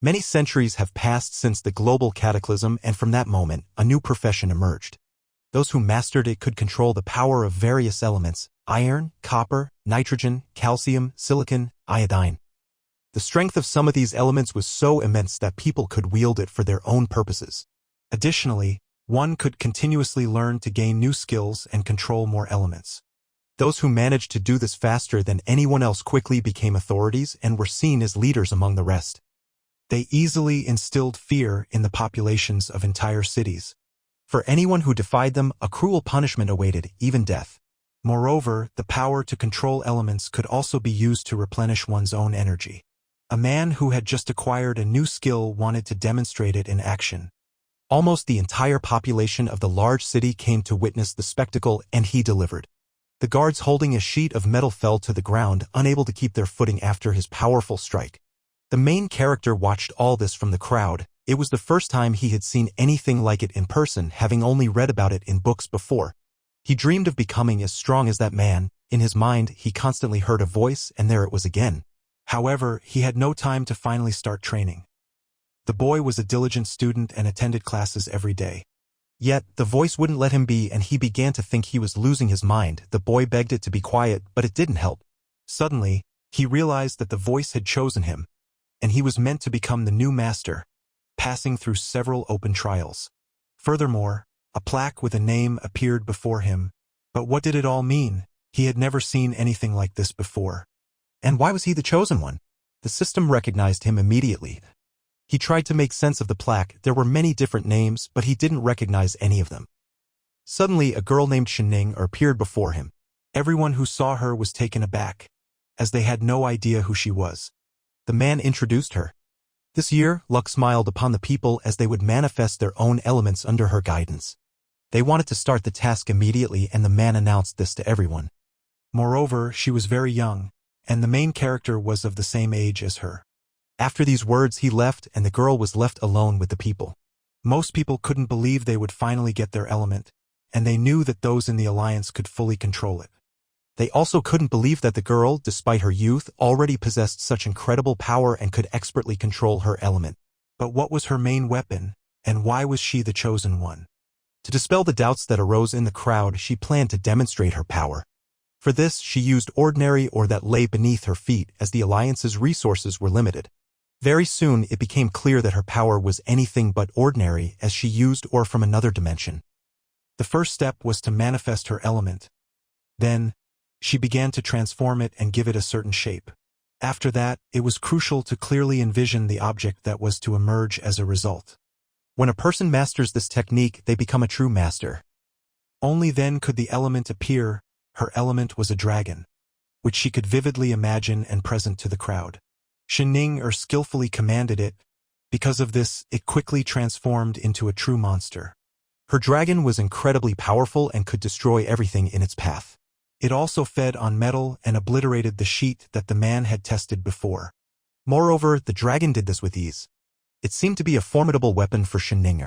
Many centuries have passed since the global cataclysm, and from that moment, a new profession emerged. Those who mastered it could control the power of various elements: iron, copper, nitrogen, calcium, silicon, iodine. The strength of some of these elements was so immense that people could wield it for their own purposes. Additionally, one could continuously learn to gain new skills and control more elements. Those who managed to do this faster than anyone else quickly became authorities and were seen as leaders among the rest. They easily instilled fear in the populations of entire cities. For anyone who defied them, a cruel punishment awaited, even death. Moreover, the power to control elements could also be used to replenish one's own energy. A man who had just acquired a new skill wanted to demonstrate it in action. Almost the entire population of the large city came to witness the spectacle, and he delivered. The guards holding a sheet of metal fell to the ground, unable to keep their footing after his powerful strike. The main character watched all this from the crowd. It was the first time he had seen anything like it in person, having only read about it in books before. He dreamed of becoming as strong as that man. In his mind, he constantly heard a voice, and there it was again. However, he had no time to finally start training. The boy was a diligent student and attended classes every day. Yet, the voice wouldn't let him be, and he began to think he was losing his mind. The boy begged it to be quiet, but it didn't help. Suddenly, he realized that the voice had chosen him, and he was meant to become the new master, passing through several open trials. Furthermore, a plaque with a name appeared before him. But what did it all mean? He had never seen anything like this before. And why was he the chosen one? The system recognized him immediately. He tried to make sense of the plaque. There were many different names, but he didn't recognize any of them. Suddenly, a girl named Shining appeared before him. Everyone who saw her was taken aback, as they had no idea who she was. The man introduced her. This year, luck smiled upon the people as they would manifest their own elements under her guidance. They wanted to start the task immediately, and the man announced this to everyone. Moreover, she was very young, and the main character was of the same age as her. After these words, he left, and the girl was left alone with the people. Most people couldn't believe they would finally get their element, and they knew that those in the alliance could fully control it. They also couldn't believe that the girl, despite her youth, already possessed such incredible power and could expertly control her element. But what was her main weapon, and why was she the chosen one? To dispel the doubts that arose in the crowd, she planned to demonstrate her power. For this, she used ordinary ore that lay beneath her feet, as the alliance's resources were limited. Very soon, it became clear that her power was anything but ordinary, as she used ore from another dimension. The first step was to manifest her element. Then, she began to transform it and give it a certain shape. After that, it was crucial to clearly envision the object that was to emerge as a result. When a person masters this technique, they become a true master. Only then could the element appear. Her element was a dragon, which she could vividly imagine and present to the crowd. Shining skillfully commanded it. Because of this, it quickly transformed into a true monster. Her dragon was incredibly powerful and could destroy everything in its path. It also fed on metal and obliterated the sheet that the man had tested before. Moreover, the dragon did this with ease. It seemed to be a formidable weapon for Shining.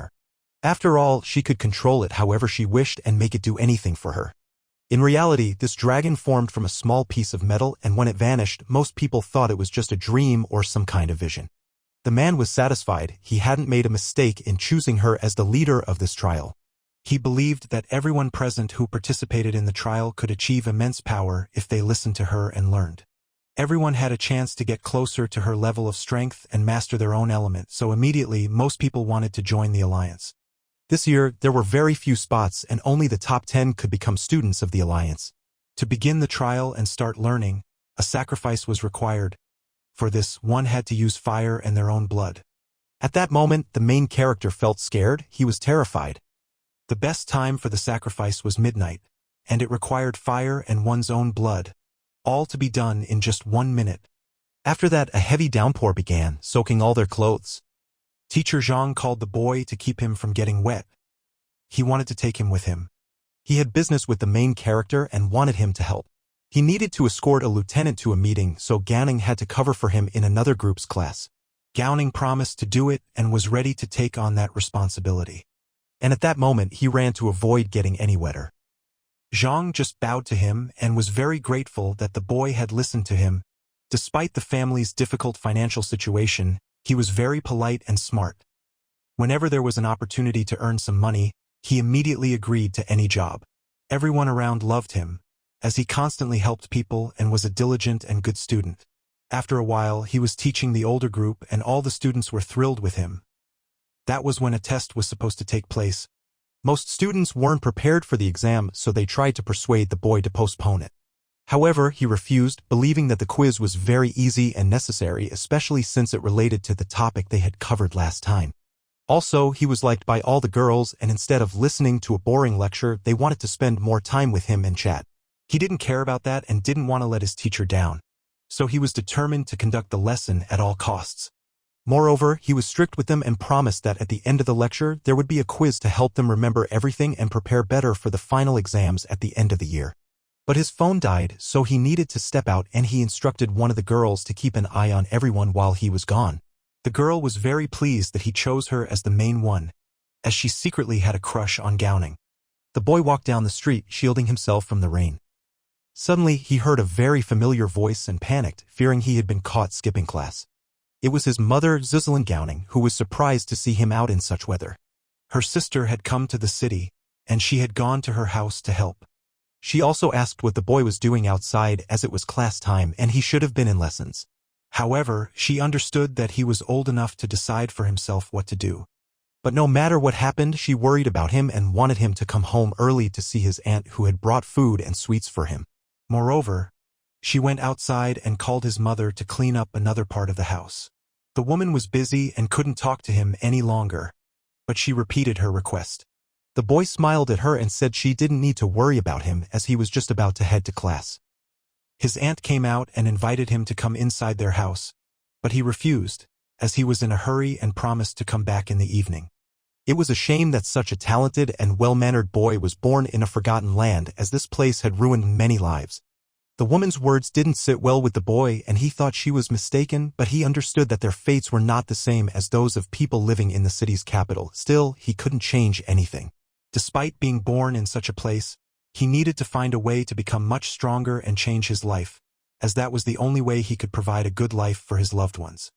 After all, she could control it however she wished and make it do anything for her. In reality, this dragon formed from a small piece of metal, and when it vanished, most people thought it was just a dream or some kind of vision. The man was satisfied. He hadn't made a mistake in choosing her as the leader of this trial. He believed that everyone present who participated in the trial could achieve immense power if they listened to her and learned. Everyone had a chance to get closer to her level of strength and master their own element, so immediately most people wanted to join the alliance. This year, there were very few spots, and only the top 10 could become students of the alliance. To begin the trial and start learning, a sacrifice was required. For this, one had to use fire and their own blood. At that moment, the main character felt scared. He was terrified. The best time for the sacrifice was midnight, and it required fire and one's own blood, all to be done in just 1 minute. After that, a heavy downpour began, soaking all their clothes. Teacher Zhang called the boy to keep him from getting wet. He wanted to take him with him. He had business with the main character and wanted him to help. He needed to escort a lieutenant to a meeting, so Gowning had to cover for him in another group's class. Gowning promised to do it and was ready to take on that responsibility. And at that moment, he ran to avoid getting any wetter. Zhang just bowed to him and was very grateful that the boy had listened to him. Despite the family's difficult financial situation, He was very polite and smart. Whenever there was an opportunity to earn some money, he immediately agreed to any job. Everyone around loved him, as he constantly helped people and was a diligent and good student. After a while, he was teaching the older group and all the students were thrilled with him. That was when a test was supposed to take place. Most students weren't prepared for the exam, so they tried to persuade the boy to postpone it. However, he refused, believing that the quiz was very easy and necessary, especially since it related to the topic they had covered last time. Also, he was liked by all the girls, and instead of listening to a boring lecture, they wanted to spend more time with him and chat. He didn't care about that and didn't want to let his teacher down. So he was determined to conduct the lesson at all costs. Moreover, he was strict with them and promised that at the end of the lecture, there would be a quiz to help them remember everything and prepare better for the final exams at the end of the year. But his phone died, so he needed to step out, and he instructed one of the girls to keep an eye on everyone while he was gone. The girl was very pleased that he chose her as the main one, as she secretly had a crush on Gowning. The boy walked down the street, shielding himself from the rain. Suddenly, he heard a very familiar voice and panicked, fearing he had been caught skipping class. It was his mother, Zuzelen Gowning, who was surprised to see him out in such weather. Her sister had come to the city, and she had gone to her house to help. She also asked what the boy was doing outside, as it was class time and he should have been in lessons. However, she understood that he was old enough to decide for himself what to do. But no matter what happened, she worried about him and wanted him to come home early to see his aunt, who had brought food and sweets for him. Moreover, she went outside and called his mother to clean up another part of the house. The woman was busy and couldn't talk to him any longer, but she repeated her request. The boy smiled at her and said she didn't need to worry about him, as he was just about to head to class. His aunt came out and invited him to come inside their house, but he refused, as he was in a hurry and promised to come back in the evening. It was a shame that such a talented and well-mannered boy was born in a forgotten land, as this place had ruined many lives. The woman's words didn't sit well with the boy, and he thought she was mistaken, but he understood that their fates were not the same as those of people living in the city's capital. Still, he couldn't change anything. Despite being born in such a place, he needed to find a way to become much stronger and change his life, as that was the only way he could provide a good life for his loved ones.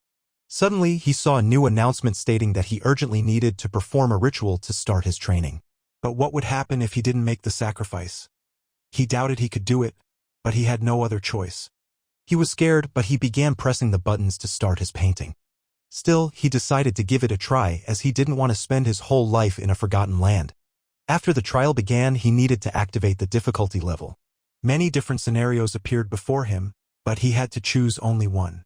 Suddenly, he saw a new announcement stating that he urgently needed to perform a ritual to start his training. But what would happen if he didn't make the sacrifice? He doubted he could do it, but he had no other choice. He was scared, but he began pressing the buttons to start his painting. Still, he decided to give it a try, as he didn't want to spend his whole life in a forgotten land. After the trial began, he needed to activate the difficulty level. Many different scenarios appeared before him, but he had to choose only one.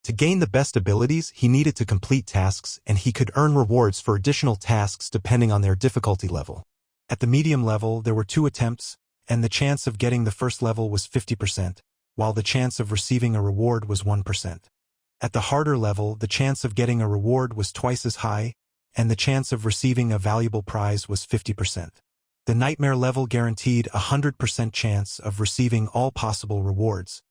To gain the best abilities, he needed to complete tasks, and he could earn rewards for additional tasks depending on their difficulty level. At the medium level, there were 2 attempts, and the chance of getting the first level was 50%, while the chance of receiving a reward was 1%. At the harder level, the chance of getting a reward was twice as high, and the chance of receiving a valuable prize was 50%. The nightmare level guaranteed a 100% chance of receiving all possible rewards.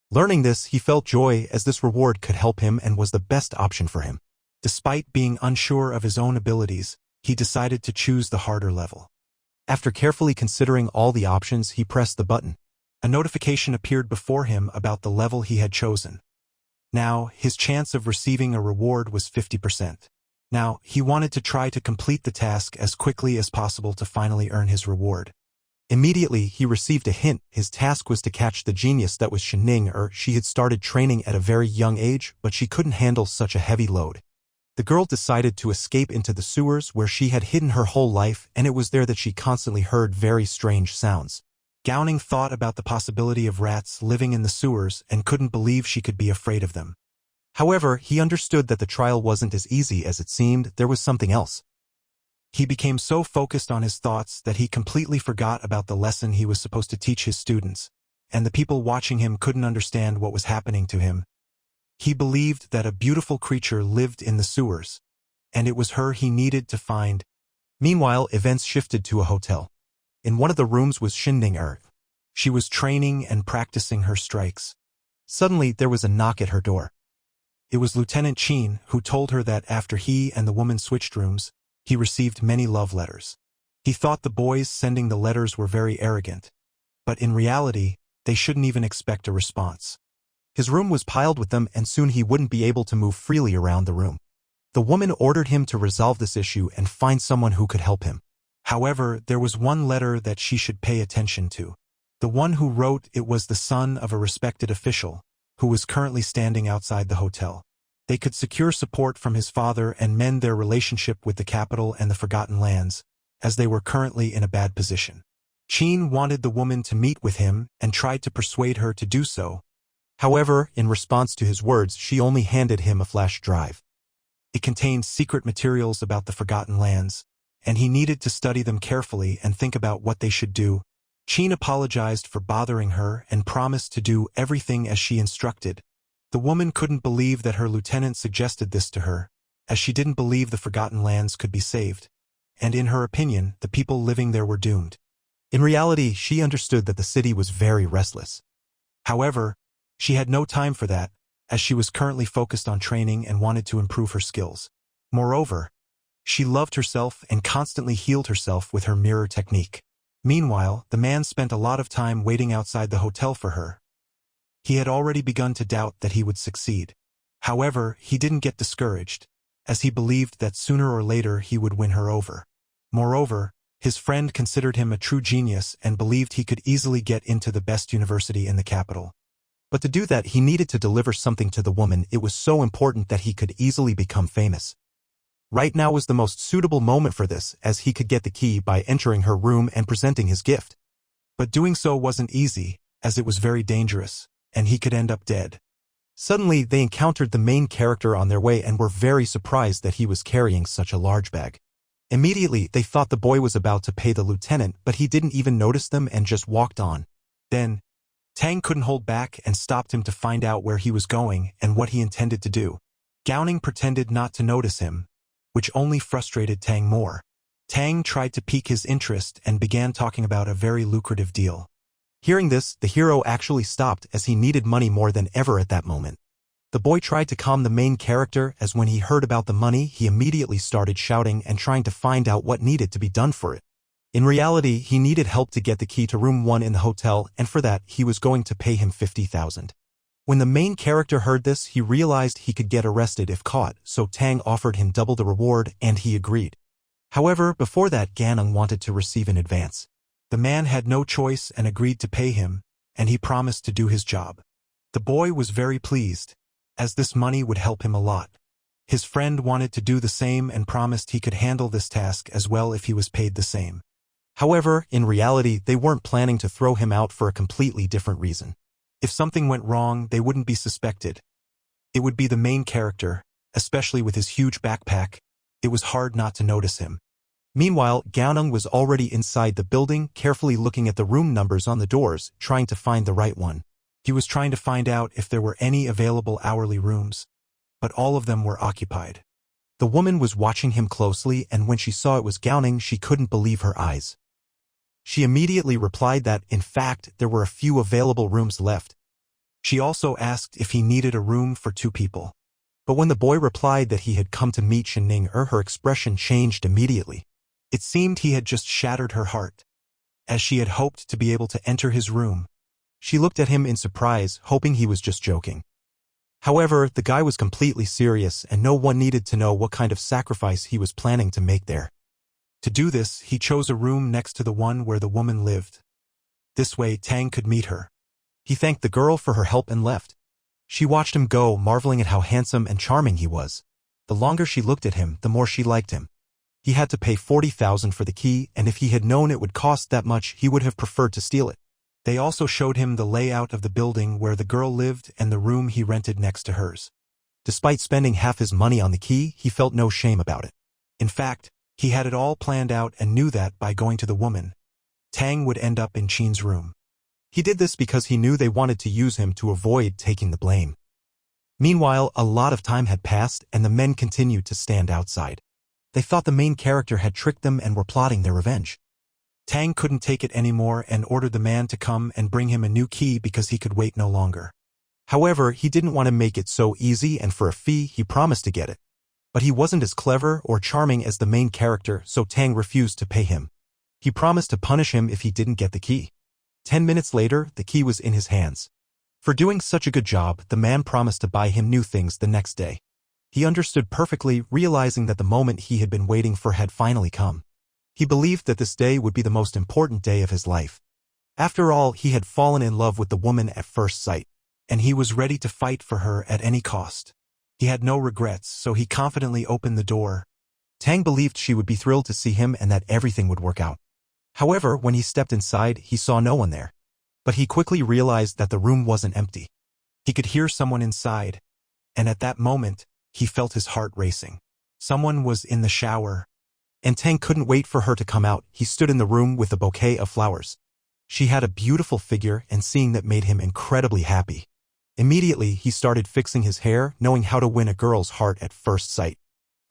Learning this, he felt joy, as this reward could help him and was the best option for him. Despite being unsure of his own abilities, he decided to choose the harder level. After carefully considering all the options, he pressed the button. A notification appeared before him about the level he had chosen. Now, his chance of receiving a reward was 50%. Now, he wanted to try to complete the task as quickly as possible to finally earn his reward. Immediately, he received a hint. His task was to catch the genius that was Shining. She had started training at a very young age, but she couldn't handle such a heavy load. The girl decided to escape into the sewers, where she had hidden her whole life, and it was there that she constantly heard very strange sounds. Gowning thought about the possibility of rats living in the sewers and couldn't believe she could be afraid of them. However, he understood that the trial wasn't as easy as it seemed. There was something else. He became so focused on his thoughts that he completely forgot about the lesson he was supposed to teach his students, and the people watching him couldn't understand what was happening to him. He believed that a beautiful creature lived in the sewers, and it was her he needed to find. Meanwhile, events shifted to a hotel. In one of the rooms was Shining. She was training and practicing her strikes. Suddenly, there was a knock at her door. It was Lieutenant Chin, who told her that after he and the woman switched rooms, he received many love letters. He thought the boys sending the letters were very arrogant, but in reality, they shouldn't even expect a response. His room was piled with them and soon he wouldn't be able to move freely around the room. The woman ordered him to resolve this issue and find someone who could help him. However, there was one letter that she should pay attention to. The one who wrote it was the son of a respected official, who was currently standing outside the hotel. They could secure support from his father and mend their relationship with the capital and the Forgotten Lands, as they were currently in a bad position. Qin wanted the woman to meet with him and tried to persuade her to do so. However, in response to his words, she only handed him a flash drive. It contained secret materials about the Forgotten Lands, and he needed to study them carefully and think about what they should do. Qin apologized for bothering her and promised to do everything as she instructed. The woman couldn't believe that her lieutenant suggested this to her, as she didn't believe the Forgotten Lands could be saved, and in her opinion, the people living there were doomed. In reality, she understood that the city was very restless. However, she had no time for that, as she was currently focused on training and wanted to improve her skills. Moreover, she loved herself and constantly healed herself with her mirror technique. Meanwhile, the man spent a lot of time waiting outside the hotel for her. He had already begun to doubt that he would succeed. However, he didn't get discouraged, as he believed that sooner or later he would win her over. Moreover, his friend considered him a true genius and believed he could easily get into the best university in the capital. But to do that, he needed to deliver something to the woman. It was so important that he could easily become famous. Right now was the most suitable moment for this, as he could get the key by entering her room and presenting his gift. But doing so wasn't easy, as it was very dangerous, and he could end up dead. Suddenly, they encountered the main character on their way and were very surprised that he was carrying such a large bag. Immediately, they thought the boy was about to pay the lieutenant, but he didn't even notice them and just walked on. Then, Tang couldn't hold back and stopped him to find out where he was going and what he intended to do. Gowning pretended not to notice him, which only frustrated Tang more. Tang tried to pique his interest and began talking about a very lucrative deal. Hearing this, the hero actually stopped as he needed money more than ever at that moment. The boy tried to calm the main character, as when he heard about the money, he immediately started shouting and trying to find out what needed to be done for it. In reality, he needed help to get the key to room 1 in the hotel, and for that, he was going to pay him 50,000. When the main character heard this, he realized he could get arrested if caught, so Tang offered him double the reward, and he agreed. However, before that, Ganong wanted to receive an advance. The man had no choice and agreed to pay him, and he promised to do his job. The boy was very pleased, as this money would help him a lot. His friend wanted to do the same and promised he could handle this task as well if he was paid the same. However, in reality, they weren't planning to throw him out for a completely different reason. If something went wrong, they wouldn't be suspected. It would be the main character, especially with his huge backpack. It was hard not to notice him. Meanwhile, Gaoneng was already inside the building, carefully looking at the room numbers on the doors, trying to find the right one. He was trying to find out if there were any available hourly rooms, but all of them were occupied. The woman was watching him closely, and when she saw it was Gaoneng, she couldn't believe her eyes. She immediately replied that, in fact, there were a few available rooms left. She also asked if he needed a room for 2 people. But when the boy replied that he had come to meet Shen-Ning, her expression changed immediately. It seemed he had just shattered her heart. As she had hoped to be able to enter his room, she looked at him in surprise, hoping he was just joking. However, the guy was completely serious, and no one needed to know what kind of sacrifice he was planning to make there. To do this, he chose a room next to the one where the woman lived. This way, Tang could meet her. He thanked the girl for her help and left. She watched him go, marveling at how handsome and charming he was. The longer she looked at him, the more she liked him. He had to pay 40,000 for the key, and if he had known it would cost that much, he would have preferred to steal it. They also showed him the layout of the building where the girl lived and the room he rented next to hers. Despite spending half his money on the key, he felt no shame about it. In fact, he had it all planned out and knew that by going to the woman, Tang would end up in Qin's room. He did this because he knew they wanted to use him to avoid taking the blame. Meanwhile, a lot of time had passed and the men continued to stand outside. They thought the main character had tricked them and were plotting their revenge. Tang couldn't take it anymore and ordered the man to come and bring him a new key because he could wait no longer. However, he didn't want to make it so easy, and for a fee, he promised to get it. But he wasn't as clever or charming as the main character, so Tang refused to pay him. He promised to punish him if he didn't get the key. 10 minutes later, the key was in his hands. For doing such a good job, the man promised to buy him new things the next day. He understood perfectly, realizing that the moment he had been waiting for had finally come. He believed that this day would be the most important day of his life. After all, he had fallen in love with the woman at first sight, and he was ready to fight for her at any cost. He had no regrets, so he confidently opened the door. Tang believed she would be thrilled to see him and that everything would work out. However, when he stepped inside, he saw no one there. But he quickly realized that the room wasn't empty. He could hear someone inside, and at that moment, he felt his heart racing. Someone was in the shower, and Tang couldn't wait for her to come out. He stood in the room with a bouquet of flowers. She had a beautiful figure, and seeing that made him incredibly happy. Immediately, he started fixing his hair, knowing how to win a girl's heart at first sight.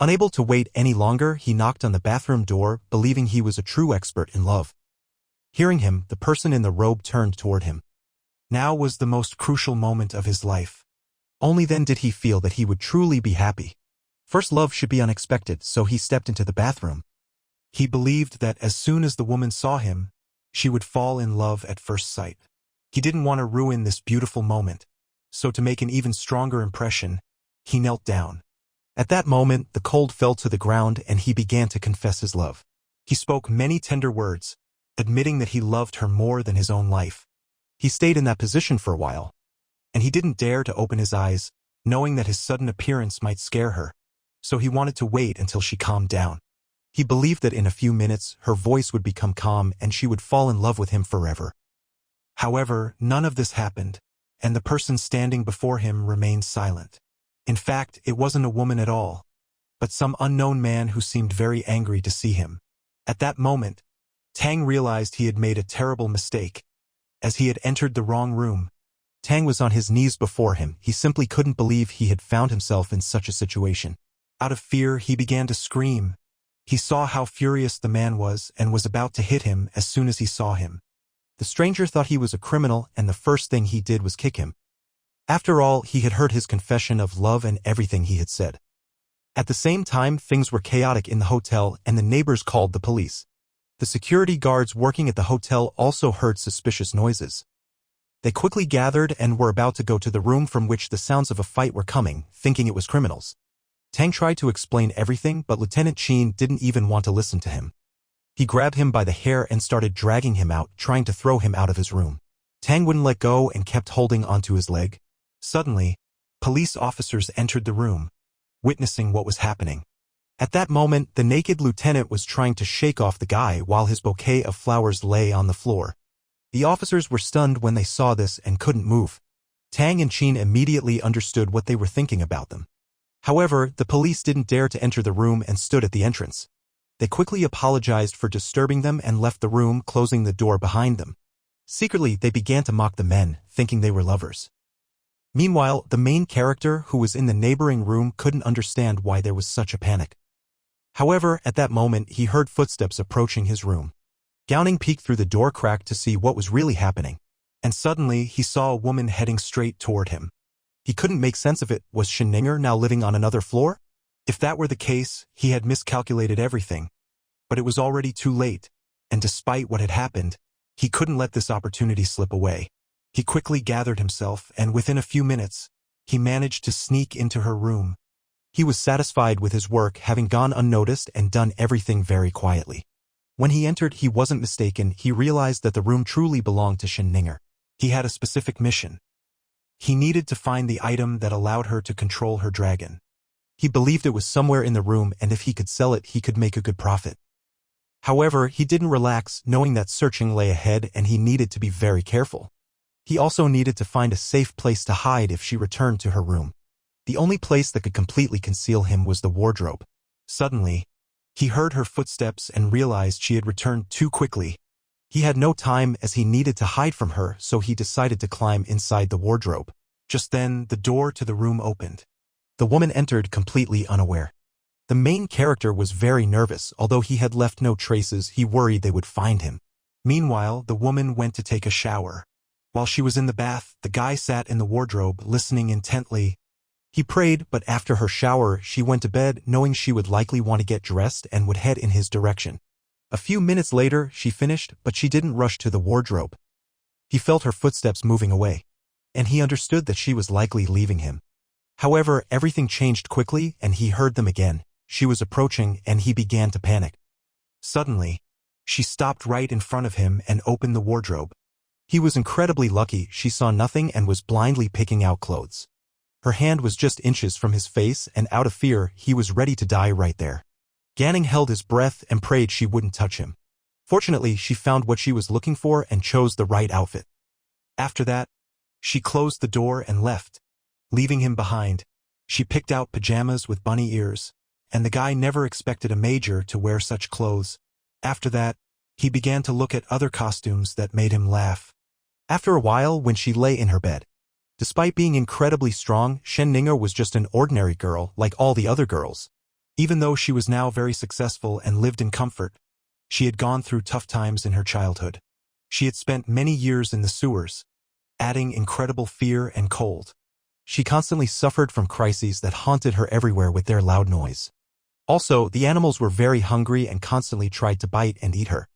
Unable to wait any longer, he knocked on the bathroom door, believing he was a true expert in love. Hearing him, the person in the robe turned toward him. Now was the most crucial moment of his life. Only then did he feel that he would truly be happy. First love should be unexpected, so he stepped into the bathroom. He believed that as soon as the woman saw him, she would fall in love at first sight. He didn't want to ruin this beautiful moment, so to make an even stronger impression, he knelt down. At that moment, the cold fell to the ground and he began to confess his love. He spoke many tender words, admitting that he loved her more than his own life. He stayed in that position for a while, and he didn't dare to open his eyes, knowing that his sudden appearance might scare her, so he wanted to wait until she calmed down. He believed that in a few minutes, her voice would become calm and she would fall in love with him forever. However, none of this happened, and the person standing before him remained silent. In fact, it wasn't a woman at all, but some unknown man who seemed very angry to see him. At that moment, Tang realized he had made a terrible mistake, as he had entered the wrong room. Tang was on his knees before him. He simply couldn't believe he had found himself in such a situation. Out of fear, he began to scream. He saw how furious the man was and was about to hit him as soon as he saw him. The stranger thought he was a criminal, and the first thing he did was kick him. After all, he had heard his confession of love and everything he had said. At the same time, things were chaotic in the hotel and the neighbors called the police. The security guards working at the hotel also heard suspicious noises. They quickly gathered and were about to go to the room from which the sounds of a fight were coming, thinking it was criminals. Tang tried to explain everything, but Lieutenant Qin didn't even want to listen to him. He grabbed him by the hair and started dragging him out, trying to throw him out of his room. Tang wouldn't let go and kept holding onto his leg. Suddenly, police officers entered the room, witnessing what was happening. At that moment, the naked lieutenant was trying to shake off the guy while his bouquet of flowers lay on the floor. The officers were stunned when they saw this and couldn't move. Tang and Qin immediately understood what they were thinking about them. However, the police didn't dare to enter the room and stood at the entrance. They quickly apologized for disturbing them and left the room, closing the door behind them. Secretly, they began to mock the men, thinking they were lovers. Meanwhile, the main character, who was in the neighboring room, couldn't understand why there was such a panic. However, at that moment, he heard footsteps approaching his room. Gowning peeked through the door crack to see what was really happening, and suddenly he saw a woman heading straight toward him. He couldn't make sense of it. Was Shinninger now living on another floor? If that were the case, he had miscalculated everything. But it was already too late, and despite what had happened, he couldn't let this opportunity slip away. He quickly gathered himself, and within a few minutes, he managed to sneak into her room. He was satisfied with his work, having gone unnoticed and done everything very quietly. When he entered, he wasn't mistaken. He realized that the room truly belonged to Shinninger. He had a specific mission. He needed to find the item that allowed her to control her dragon. He believed it was somewhere in the room, and if he could sell it, he could make a good profit. However, he didn't relax, knowing that searching lay ahead and he needed to be very careful. He also needed to find a safe place to hide if she returned to her room. The only place that could completely conceal him was the wardrobe. Suddenly, he heard her footsteps and realized she had returned too quickly. He had no time as he needed to hide from her, so he decided to climb inside the wardrobe. Just then, the door to the room opened. The woman entered completely unaware. The main character was very nervous. Although he had left no traces, he worried they would find him. Meanwhile, the woman went to take a shower. While she was in the bath, the guy sat in the wardrobe, listening intently. He prayed, but after her shower, she went to bed, knowing she would likely want to get dressed and would head in his direction. A few minutes later, she finished, but she didn't rush to the wardrobe. He felt her footsteps moving away. and he understood that she was likely leaving him. However, everything changed quickly and he heard them again. She was approaching and he began to panic. Suddenly, she stopped right in front of him and opened the wardrobe. He was incredibly lucky. She saw nothing and was blindly picking out clothes. Her hand was just inches from his face and out of fear, he was ready to die right there. Ganning held his breath and prayed she wouldn't touch him. Fortunately, she found what she was looking for and chose the right outfit. After that, she closed the door and left, leaving him behind. She picked out pajamas with bunny ears, and the guy never expected a major to wear such clothes. After that, he began to look at other costumes that made him laugh. After a while, when she lay in her bed, despite being incredibly strong, Shen Ning'er was just an ordinary girl like all the other girls. Even though she was now very successful and lived in comfort, she had gone through tough times in her childhood. She had spent many years in the sewers, adding incredible fear and cold. She constantly suffered from crises that haunted her everywhere with their loud noise. Also, the animals were very hungry and constantly tried to bite and eat her.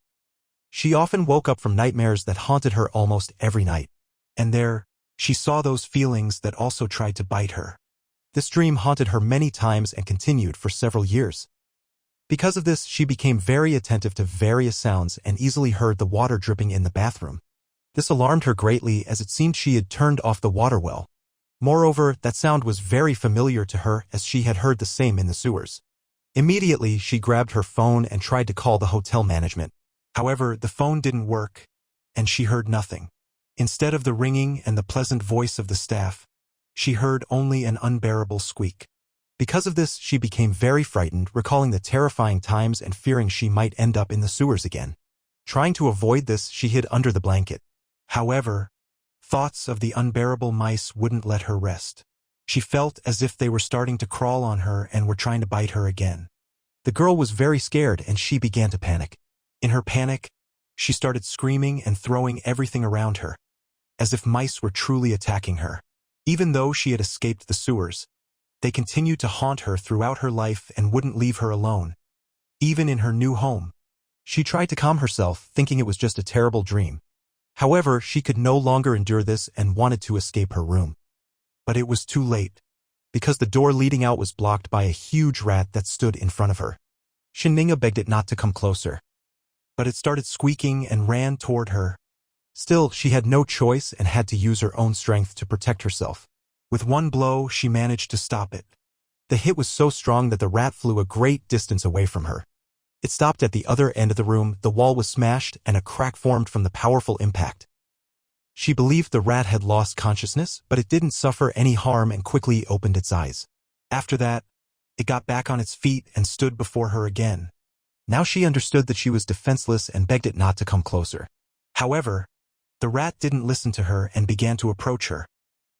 She often woke up from nightmares that haunted her almost every night. And there, she saw those feelings that also tried to bite her. This dream haunted her many times and continued for several years. Because of this, she became very attentive to various sounds and easily heard the water dripping in the bathroom. This alarmed her greatly as it seemed she had turned off the water well. Moreover, that sound was very familiar to her as she had heard the same in the sewers. Immediately, she grabbed her phone and tried to call the hotel management. However, the phone didn't work, and she heard nothing. Instead of the ringing and the pleasant voice of the staff, she heard only an unbearable squeak. Because of this, she became very frightened, recalling the terrifying times and fearing she might end up in the sewers again. Trying to avoid this, she hid under the blanket. However, thoughts of the unbearable mice wouldn't let her rest. She felt as if they were starting to crawl on her and were trying to bite her again. The girl was very scared and she began to panic. In her panic, she started screaming and throwing everything around her, as if mice were truly attacking her. Even though she had escaped the sewers, they continued to haunt her throughout her life and wouldn't leave her alone. Even in her new home, she tried to calm herself, thinking it was just a terrible dream. However, she could no longer endure this and wanted to escape her room. But it was too late, because the door leading out was blocked by a huge rat that stood in front of her. Shen Ning'er begged it not to come closer, but it started squeaking and ran toward her. Still, she had no choice and had to use her own strength to protect herself. With one blow, she managed to stop it. The hit was so strong that the rat flew a great distance away from her. It stopped at the other end of the room, the wall was smashed, and a crack formed from the powerful impact. She believed the rat had lost consciousness, but it didn't suffer any harm and quickly opened its eyes. After that, it got back on its feet and stood before her again. Now she understood that she was defenseless and begged it not to come closer. However, the rat didn't listen to her and began to approach her.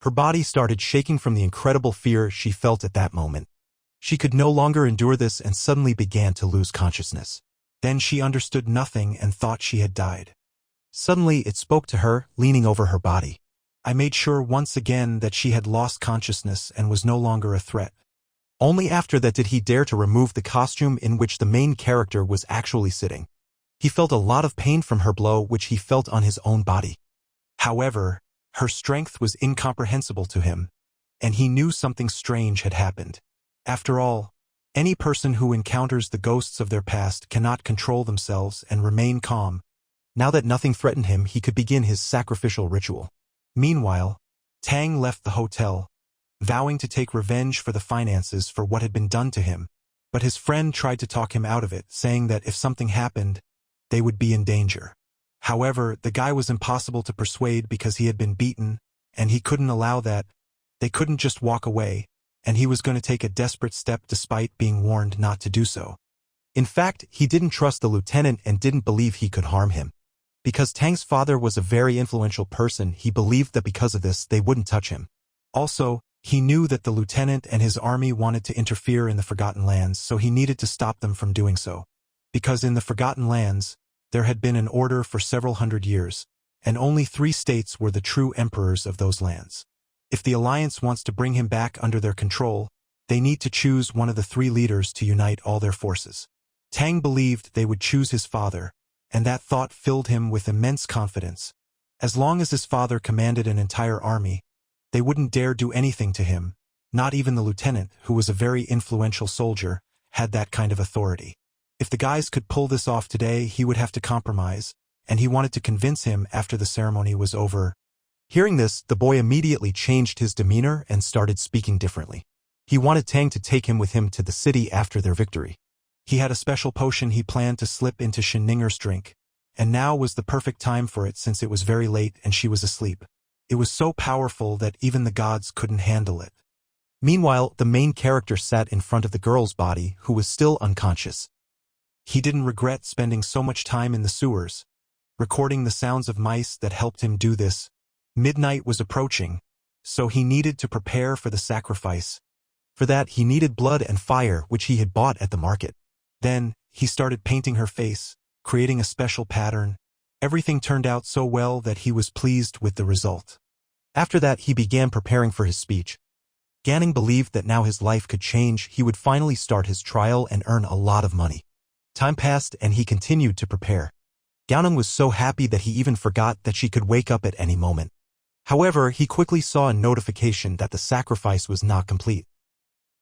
Her body started shaking from the incredible fear she felt at that moment. She could no longer endure this and suddenly began to lose consciousness. Then she understood nothing and thought she had died. Suddenly it spoke to her, leaning over her body. I made sure once again that she had lost consciousness and was no longer a threat. Only after that did he dare to remove the costume in which the main character was actually sitting. He felt a lot of pain from her blow which he felt on his own body. However, her strength was incomprehensible to him, and he knew something strange had happened. After all, any person who encounters the ghosts of their past cannot control themselves and remain calm. Now that nothing threatened him, he could begin his sacrificial ritual. Meanwhile, Tang left the hotel, vowing to take revenge for the finances for what had been done to him. But his friend tried to talk him out of it, saying that if something happened, they would be in danger. However, the guy was impossible to persuade because he had been beaten, and he couldn't allow that. They couldn't just walk away, and he was going to take a desperate step despite being warned not to do so. In fact, he didn't trust the lieutenant and didn't believe he could harm him. Because Tang's father was a very influential person, he believed that because of this they wouldn't touch him. Also, he knew that the lieutenant and his army wanted to interfere in the Forgotten Lands, so he needed to stop them from doing so. Because in the Forgotten Lands, there had been an order for several hundred years, and only 3 states were the true emperors of those lands. If the Alliance wants to bring him back under their control, they need to choose one of the 3 leaders to unite all their forces. Tang believed they would choose his father, and that thought filled him with immense confidence. As long as his father commanded an entire army, they wouldn't dare do anything to him. Not even the lieutenant, who was a very influential soldier, had that kind of authority. If the guys could pull this off today, he would have to compromise, and he wanted to convince him after the ceremony was over. Hearing this, the boy immediately changed his demeanor and started speaking differently. He wanted Tang to take him with him to the city after their victory. He had a special potion he planned to slip into Shininger's drink, and now was the perfect time for it since it was very late and she was asleep. It was so powerful that even the gods couldn't handle it. Meanwhile, the main character sat in front of the girl's body, who was still unconscious. He didn't regret spending so much time in the sewers, recording the sounds of mice that helped him do this. Midnight was approaching, so he needed to prepare for the sacrifice. For that, he needed blood and fire, which he had bought at the market. Then, he started painting her face, creating a special pattern. Everything turned out so well that he was pleased with the result. After that, he began preparing for his speech. Ganning believed that now his life could change. He would finally start his trial and earn a lot of money. Time passed and he continued to prepare. Gaoneng was so happy that he even forgot that she could wake up at any moment. However, he quickly saw a notification that the sacrifice was not complete.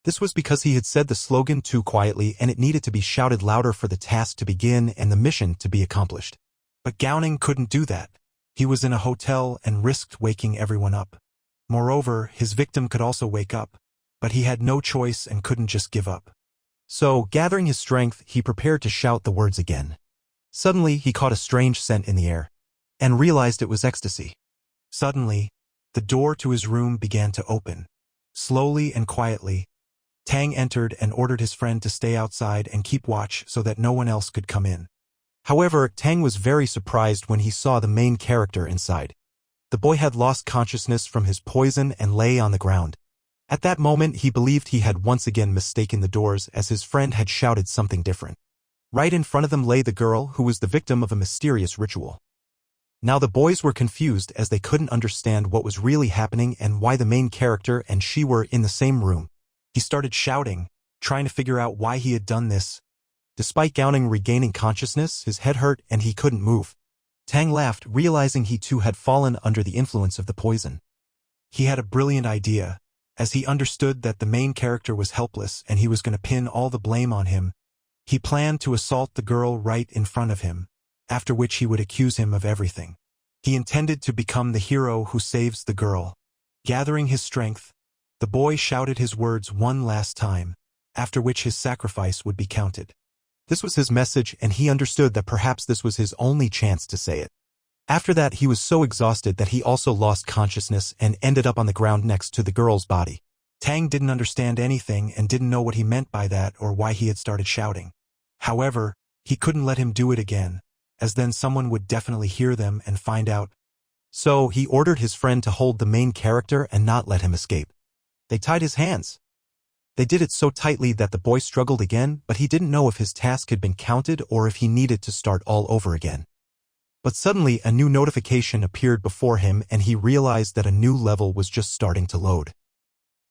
This was because he had said the slogan too quietly and it needed to be shouted louder for the task to begin and the mission to be accomplished. But Gaoneng couldn't do that. He was in a hotel and risked waking everyone up. Moreover, his victim could also wake up, but he had no choice and couldn't just give up. So, gathering his strength, he prepared to shout the words again. Suddenly, he caught a strange scent in the air, and realized it was ecstasy. Suddenly, the door to his room began to open. Slowly and quietly, Tang entered and ordered his friend to stay outside and keep watch so that no one else could come in. However, Tang was very surprised when he saw the main character inside. The boy had lost consciousness from his poison and lay on the ground. At that moment, he believed he had once again mistaken the doors as his friend had shouted something different. Right in front of them lay the girl who was the victim of a mysterious ritual. Now the boys were confused as they couldn't understand what was really happening and why the main character and she were in the same room. He started shouting, trying to figure out why he had done this. Despite Gaoneng regaining consciousness, his head hurt and he couldn't move. Tang laughed, realizing he too had fallen under the influence of the poison. He had a brilliant idea, as he understood that the main character was helpless and he was going to pin all the blame on him. He planned to assault the girl right in front of him, after which he would accuse him of everything. He intended to become the hero who saves the girl. Gathering his strength, the boy shouted his words one last time, after which his sacrifice would be counted. This was his message and he understood that perhaps this was his only chance to say it. After that, he was so exhausted that he also lost consciousness and ended up on the ground next to the girl's body. Tang didn't understand anything and didn't know what he meant by that or why he had started shouting. However, he couldn't let him do it again, as then someone would definitely hear them and find out. So he ordered his friend to hold the main character and not let him escape. They tied his hands. They did it so tightly that the boy struggled again, but he didn't know if his task had been counted or if he needed to start all over again. But suddenly a new notification appeared before him and he realized that a new level was just starting to load.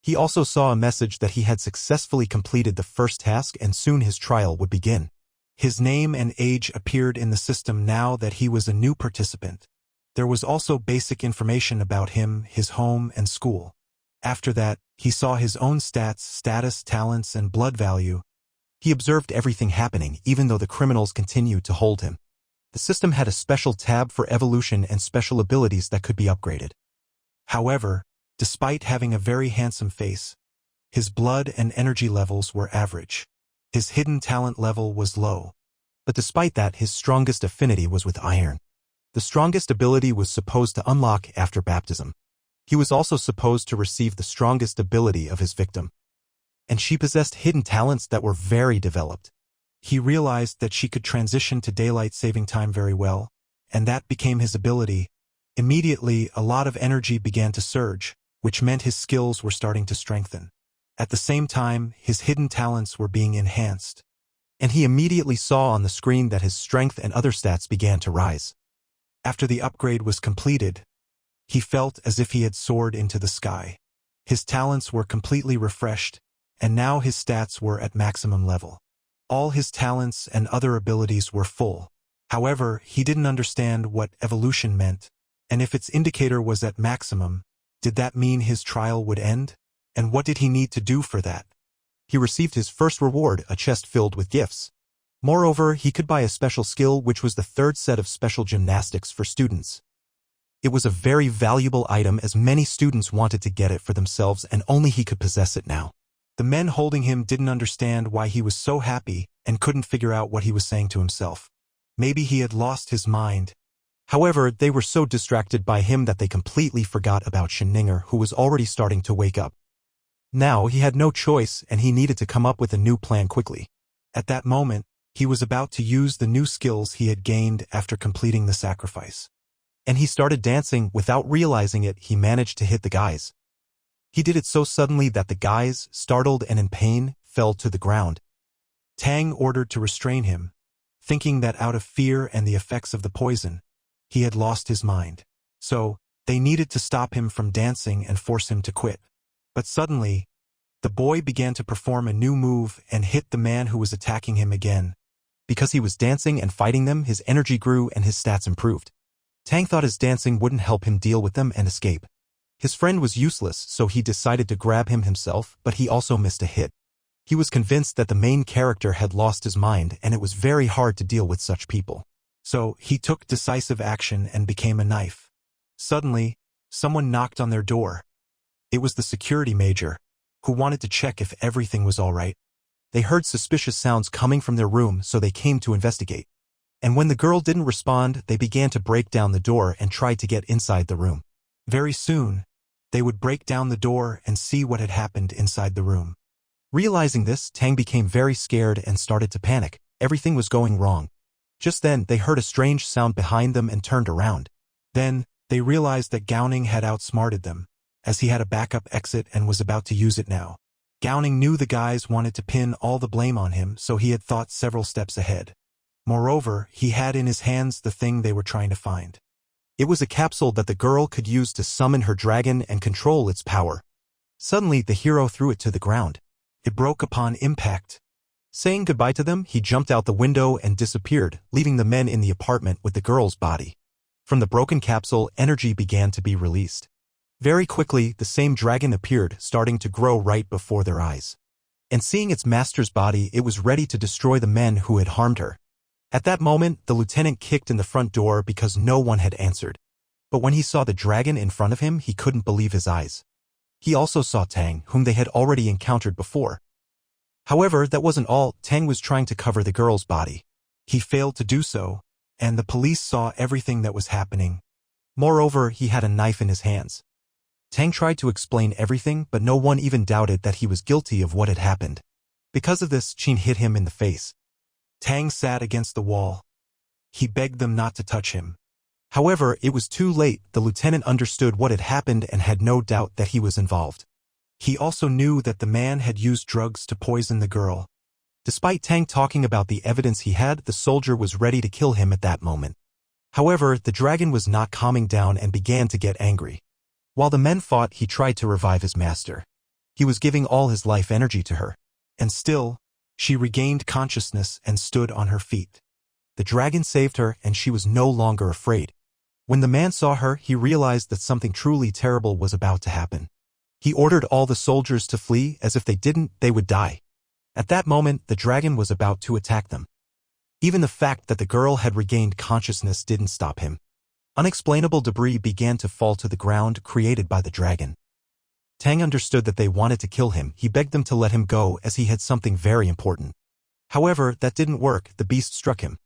He also saw a message that he had successfully completed the first task and soon his trial would begin. His name and age appeared in the system now that he was a new participant. There was also basic information about him, his home, and school. After that, he saw his own stats, status, talents, and blood value. He observed everything happening, even though the criminals continued to hold him. The system had a special tab for evolution and special abilities that could be upgraded. However, despite having a very handsome face, his blood and energy levels were average. His hidden talent level was low. But despite that, his strongest affinity was with iron. The strongest ability was supposed to unlock after baptism. He was also supposed to receive the strongest ability of his victim. And she possessed hidden talents that were very developed. He realized that she could transition to daylight saving time very well, and that became his ability. Immediately, a lot of energy began to surge, which meant his skills were starting to strengthen. At the same time, his hidden talents were being enhanced. And he immediately saw on the screen that his strength and other stats began to rise. After the upgrade was completed, he felt as if he had soared into the sky. His talents were completely refreshed, and now his stats were at maximum level. All his talents and other abilities were full. However, he didn't understand what evolution meant, And if its indicator was at maximum, did that mean his trial would end? And what did he need to do for that? He received his first reward, a chest filled with gifts. Moreover, he could buy a special skill, which was the third set of special gymnastics for students. It was a very valuable item as many students wanted to get it for themselves and only he could possess it now. The men holding him didn't understand why he was so happy and couldn't figure out what he was saying to himself. Maybe he had lost his mind. However, they were so distracted by him that they completely forgot about Shininger, who was already starting to wake up. Now he had no choice and he needed to come up with a new plan quickly. At that moment, he was about to use the new skills he had gained after completing the sacrifice. And he started dancing. Without realizing it, he managed to hit the guys. He did it so suddenly that the guys, startled and in pain, fell to the ground. Tang ordered to restrain him, thinking that out of fear and the effects of the poison, he had lost his mind. So, they needed to stop him from dancing and force him to quit. But suddenly, the boy began to perform a new move and hit the man who was attacking him again. Because he was dancing and fighting them, his energy grew and his stats improved. Tang thought his dancing wouldn't help him deal with them and escape. His friend was useless, so he decided to grab him himself, but he also missed a hit. He was convinced that the main character had lost his mind and it was very hard to deal with such people. So, he took decisive action and became a knife. Suddenly, someone knocked on their door. It was the security major, who wanted to check if everything was all right. They heard suspicious sounds coming from their room, so they came to investigate. And when the girl didn't respond, they began to break down the door and tried to get inside the room. Very soon, they would break down the door and see what had happened inside the room. Realizing this, Tang became very scared and started to panic. Everything was going wrong. Just then, they heard a strange sound behind them and turned around. Then, they realized that Gowning had outsmarted them, as he had a backup exit and was about to use it now. Gowning knew the guys wanted to pin all the blame on him, so he had thought several steps ahead. Moreover, he had in his hands the thing they were trying to find. It was a capsule that the girl could use to summon her dragon and control its power. Suddenly, the hero threw it to the ground. It broke upon impact. Saying goodbye to them, he jumped out the window and disappeared, leaving the men in the apartment with the girl's body. From the broken capsule, energy began to be released. Very quickly, the same dragon appeared, starting to grow right before their eyes. And seeing its master's body, it was ready to destroy the men who had harmed her. At that moment, the lieutenant kicked in the front door because no one had answered. But when he saw the dragon in front of him, he couldn't believe his eyes. He also saw Tang, whom they had already encountered before. However, that wasn't all. Tang was trying to cover the girl's body. He failed to do so, and the police saw everything that was happening. Moreover, he had a knife in his hands. Tang tried to explain everything, but no one even doubted that he was guilty of what had happened. Because of this, Qin hit him in the face. Tang sat against the wall. He begged them not to touch him. However, it was too late. The lieutenant understood what had happened and had no doubt that he was involved. He also knew that the man had used drugs to poison the girl. Despite Tang talking about the evidence he had, the soldier was ready to kill him at that moment. However, the dragon was not calming down and began to get angry. While the men fought, he tried to revive his master. He was giving all his life energy to her. And still, she regained consciousness and stood on her feet. The dragon saved her and she was no longer afraid. When the man saw her, he realized that something truly terrible was about to happen. He ordered all the soldiers to flee, as if they didn't, they would die. At that moment, the dragon was about to attack them. Even the fact that the girl had regained consciousness didn't stop him. Unexplainable debris began to fall to the ground, created by the dragon. Tang understood that they wanted to kill him. He begged them to let him go as he had something very important. However, that didn't work. The beast struck him.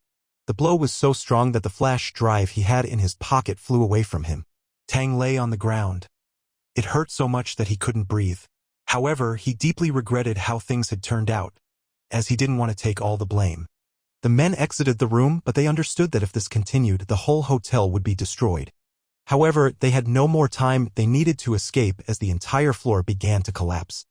The blow was so strong that the flash drive he had in his pocket flew away from him. Tang lay on the ground. It hurt so much that he couldn't breathe. However, he deeply regretted how things had turned out, as he didn't want to take all the blame. The men exited the room, but they understood that if this continued, the whole hotel would be destroyed. However, they had no more time. They needed to escape as the entire floor began to collapse.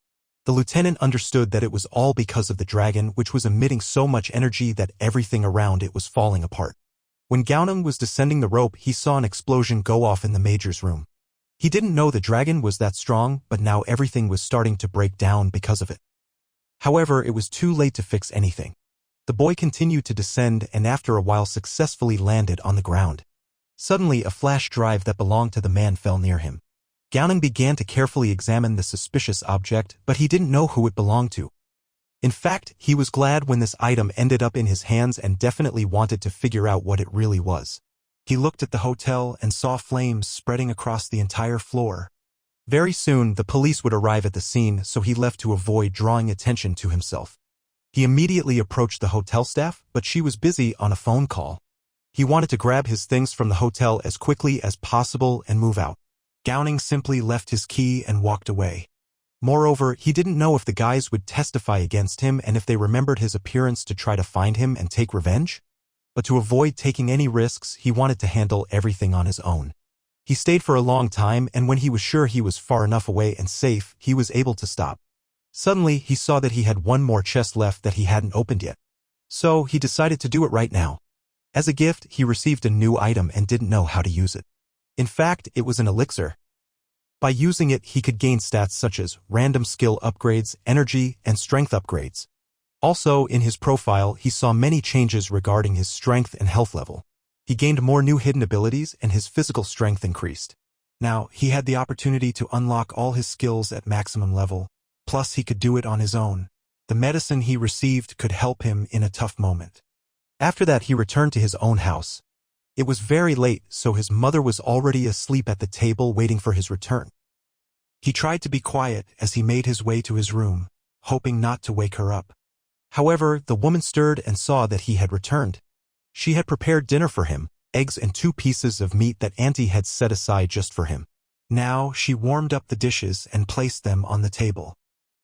The lieutenant understood that it was all because of the dragon, which was emitting so much energy that everything around it was falling apart. When Gowning was descending the rope, he saw an explosion go off in the major's room. He didn't know the dragon was that strong, but now everything was starting to break down because of it. However, it was too late to fix anything. The boy continued to descend and after a while successfully landed on the ground. Suddenly, a flash drive that belonged to the man fell near him. Gowning began to carefully examine the suspicious object, but he didn't know who it belonged to. In fact, he was glad when this item ended up in his hands and definitely wanted to figure out what it really was. He looked at the hotel and saw flames spreading across the entire floor. Very soon, the police would arrive at the scene, so he left to avoid drawing attention to himself. He immediately approached the hotel staff, but she was busy on a phone call. He wanted to grab his things from the hotel as quickly as possible and move out. Gowning simply left his key and walked away. Moreover, he didn't know if the guys would testify against him and if they remembered his appearance to try to find him and take revenge. But to avoid taking any risks, he wanted to handle everything on his own. He stayed for a long time, and when he was sure he was far enough away and safe, he was able to stop. Suddenly, he saw that he had one more chest left that he hadn't opened yet. So, he decided to do it right now. As a gift, he received a new item and didn't know how to use it. In fact, it was an elixir. By using it, he could gain stats such as random skill upgrades, energy, and strength upgrades. Also, in his profile, he saw many changes regarding his strength and health level. He gained more new hidden abilities and his physical strength increased. Now, he had the opportunity to unlock all his skills at maximum level, plus he could do it on his own. The medicine he received could help him in a tough moment. After that, he returned to his own house. It was very late, so his mother was already asleep at the table waiting for his return. He tried to be quiet as he made his way to his room, hoping not to wake her up. However, the woman stirred and saw that he had returned. She had prepared dinner for him, eggs and 2 pieces of meat that Auntie had set aside just for him. Now, she warmed up the dishes and placed them on the table.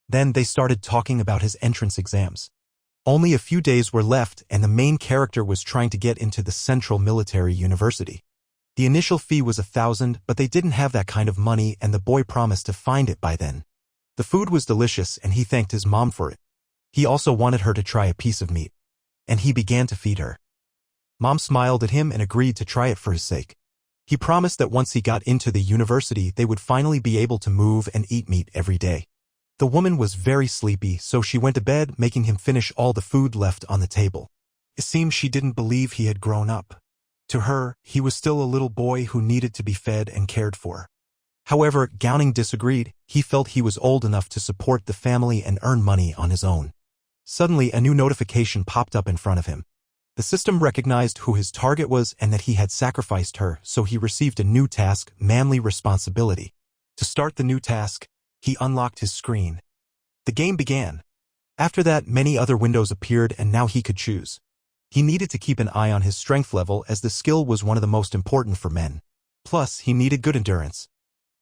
Then they started talking about his entrance exams. Only a few days were left and the main character was trying to get into the Central Military University. The initial fee was 1,000, but they didn't have that kind of money and the boy promised to find it by then. The food was delicious and he thanked his mom for it. He also wanted her to try a piece of meat. And he began to feed her. Mom smiled at him and agreed to try it for his sake. He promised that once he got into the university they would finally be able to move and eat meat every day. The woman was very sleepy, so she went to bed, making him finish all the food left on the table. It seemed she didn't believe he had grown up. To her, he was still a little boy who needed to be fed and cared for. However, Gowning disagreed. He felt he was old enough to support the family and earn money on his own. Suddenly, a new notification popped up in front of him. The system recognized who his target was and that he had sacrificed her, so he received a new task, manly responsibility. To start the new task, he unlocked his screen. The game began. After that, many other windows appeared and now he could choose. He needed to keep an eye on his strength level as the skill was one of the most important for men. Plus, he needed good endurance.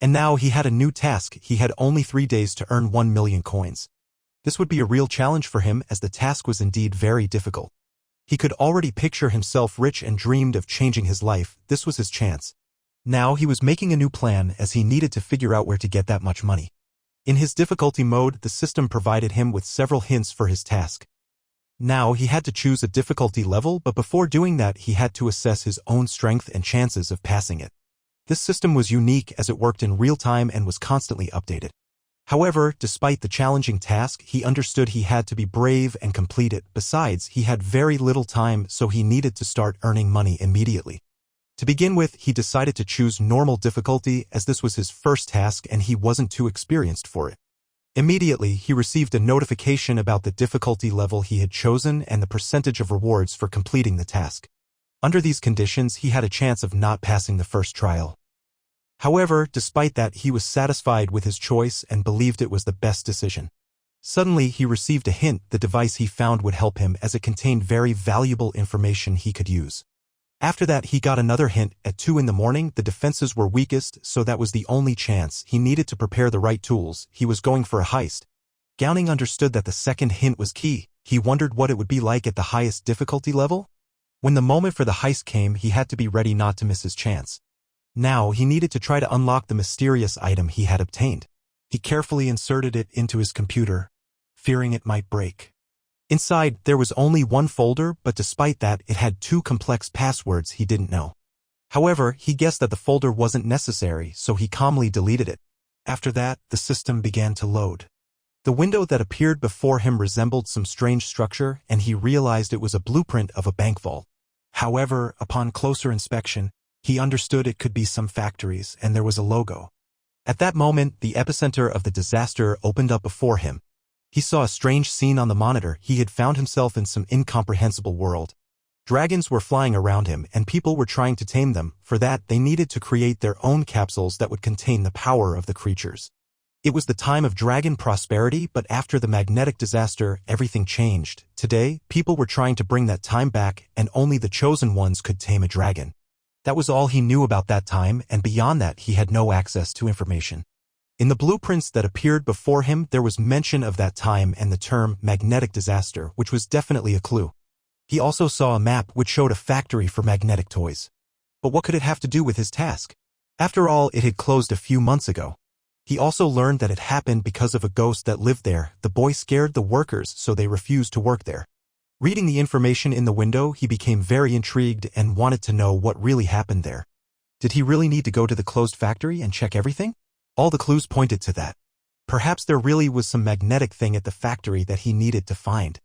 And now he had a new task. He had only 3 days to earn 1 million coins. This would be a real challenge for him as the task was indeed very difficult. He could already picture himself rich and dreamed of changing his life. This was his chance. Now he was making a new plan as he needed to figure out where to get that much money. In his difficulty mode, the system provided him with several hints for his task. Now he had to choose a difficulty level, but before doing that he had to assess his own strength and chances of passing it. This system was unique as it worked in real time and was constantly updated. However, despite the challenging task, he understood he had to be brave and complete it. Besides, he had very little time, so he needed to start earning money immediately. To begin with, he decided to choose normal difficulty as this was his first task and he wasn't too experienced for it. Immediately, he received a notification about the difficulty level he had chosen and the percentage of rewards for completing the task. Under these conditions, he had a chance of not passing the first trial. However, despite that, he was satisfied with his choice and believed it was the best decision. Suddenly, he received a hint. The device he found would help him as it contained very valuable information he could use. After that, he got another hint. At 2 in the morning, the defenses were weakest, so that was the only chance. He needed to prepare the right tools. He was going for a heist. Gowning understood that the second hint was key. He wondered what it would be like at the highest difficulty level. When the moment for the heist came, he had to be ready not to miss his chance. Now, he needed to try to unlock the mysterious item he had obtained. He carefully inserted it into his computer, fearing it might break. Inside, there was only one folder, but despite that, it had 2 complex passwords he didn't know. However, he guessed that the folder wasn't necessary, so he calmly deleted it. After that, the system began to load. The window that appeared before him resembled some strange structure, and he realized it was a blueprint of a bank vault. However, upon closer inspection, He understood it could be some factories, and there was a logo. At that moment, the epicenter of the disaster opened up before him. He saw a strange scene on the monitor. He had found himself in some incomprehensible world. Dragons were flying around him, and people were trying to tame them. For that, they needed to create their own capsules that would contain the power of the creatures. It was the time of dragon prosperity, but after the magnetic disaster, everything changed. Today, people were trying to bring that time back, and only the chosen ones could tame a dragon. That was all he knew about that time, and beyond that he had no access to information. In the blueprints that appeared before him, there was mention of that time and the term magnetic disaster, which was definitely a clue. He also saw a map which showed a factory for magnetic toys. But what could it have to do with his task? After all, it had closed a few months ago. He also learned that it happened because of a ghost that lived there. The boy scared the workers, so they refused to work there. Reading the information in the window, he became very intrigued and wanted to know what really happened there. Did he really need to go to the closed factory and check everything? All the clues pointed to that. Perhaps there really was some magnetic thing at the factory that he needed to find.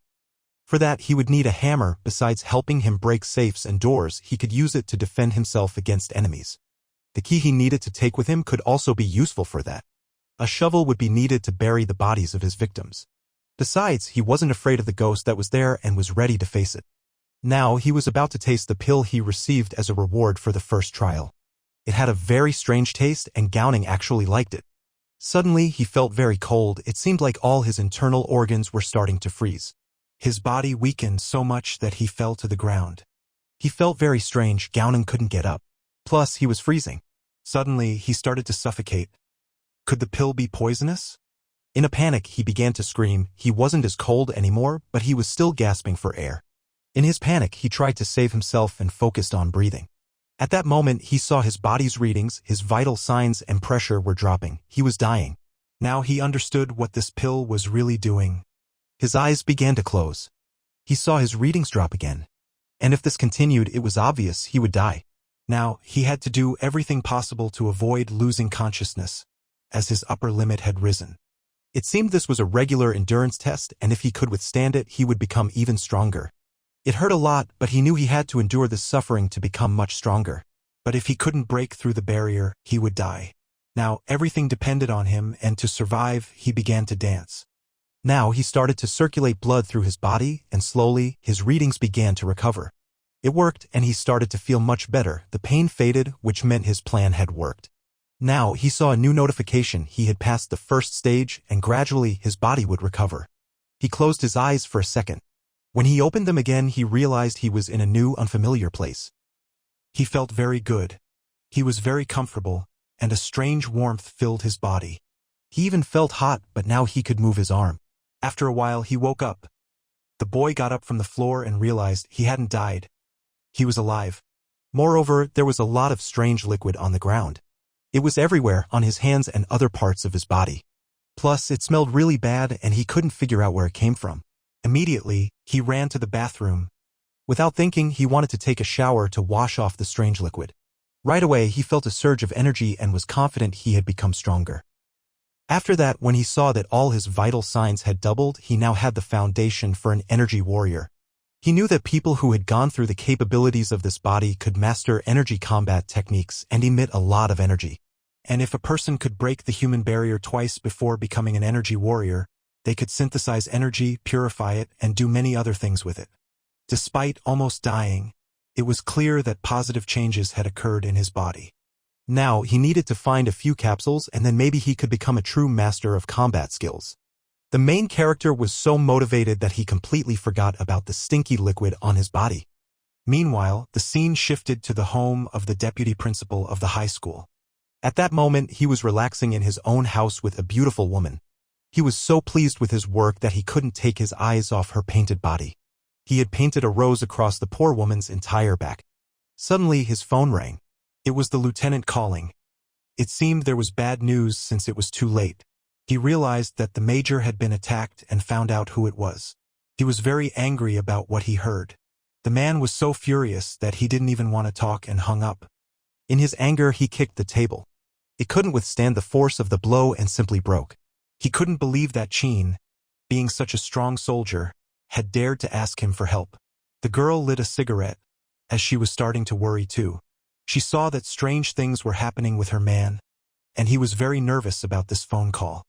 For that, he would need a hammer. Besides helping him break safes and doors, he could use it to defend himself against enemies. The key he needed to take with him could also be useful for that. A shovel would be needed to bury the bodies of his victims. Besides, he wasn't afraid of the ghost that was there and was ready to face it. Now, he was about to taste the pill he received as a reward for the first trial. It had a very strange taste, and Gowning actually liked it. Suddenly, he felt very cold. It seemed like all his internal organs were starting to freeze. His body weakened so much that he fell to the ground. He felt very strange. Gowning couldn't get up. Plus, he was freezing. Suddenly, he started to suffocate. Could the pill be poisonous? In a panic, he began to scream. He wasn't as cold anymore, but he was still gasping for air. In his panic, he tried to save himself and focused on breathing. At that moment, he saw his body's readings. His vital signs and pressure were dropping. He was dying. Now he understood what this pill was really doing. His eyes began to close. He saw his readings drop again. And if this continued, it was obvious he would die. Now, he had to do everything possible to avoid losing consciousness, as his upper limit had risen. It seemed this was a regular endurance test, and if he could withstand it, he would become even stronger. It hurt a lot, but he knew he had to endure this suffering to become much stronger. But if he couldn't break through the barrier, he would die. Now, everything depended on him, and to survive, he began to dance. Now he started to circulate blood through his body, and slowly, his readings began to recover. It worked, and he started to feel much better. The pain faded, which meant his plan had worked. Now he saw a new notification. He had passed the first stage, and gradually his body would recover. He closed his eyes for a second. When he opened them again, he realized he was in a new, unfamiliar place. He felt very good. He was very comfortable, and a strange warmth filled his body. He even felt hot, but now he could move his arm. After a while, he woke up. The boy got up from the floor and realized he hadn't died. He was alive. Moreover, there was a lot of strange liquid on the ground. It was everywhere, on his hands and other parts of his body. Plus, it smelled really bad, and he couldn't figure out where it came from. Immediately, he ran to the bathroom. Without thinking, he wanted to take a shower to wash off the strange liquid. Right away, he felt a surge of energy and was confident he had become stronger. After that, when he saw that all his vital signs had doubled, he now had the foundation for an energy warrior. He knew that people who had gone through the capabilities of this body could master energy combat techniques and emit a lot of energy. And if a person could break the human barrier twice before becoming an energy warrior, they could synthesize energy, purify it, and do many other things with it. Despite almost dying, it was clear that positive changes had occurred in his body. Now, he needed to find a few capsules, and then maybe he could become a true master of combat skills. The main character was so motivated that he completely forgot about the stinky liquid on his body. Meanwhile, the scene shifted to the home of the deputy principal of the high school. At that moment, he was relaxing in his own house with a beautiful woman. He was so pleased with his work that he couldn't take his eyes off her painted body. He had painted a rose across the poor woman's entire back. Suddenly, his phone rang. It was the lieutenant calling. It seemed there was bad news since it was too late. He realized that the major had been attacked and found out who it was. He was very angry about what he heard. The man was so furious that he didn't even want to talk and hung up. In his anger, he kicked the table. It couldn't withstand the force of the blow and simply broke. He couldn't believe that Chin, being such a strong soldier, had dared to ask him for help. The girl lit a cigarette, as she was starting to worry too. She saw that strange things were happening with her man, and he was very nervous about this phone call.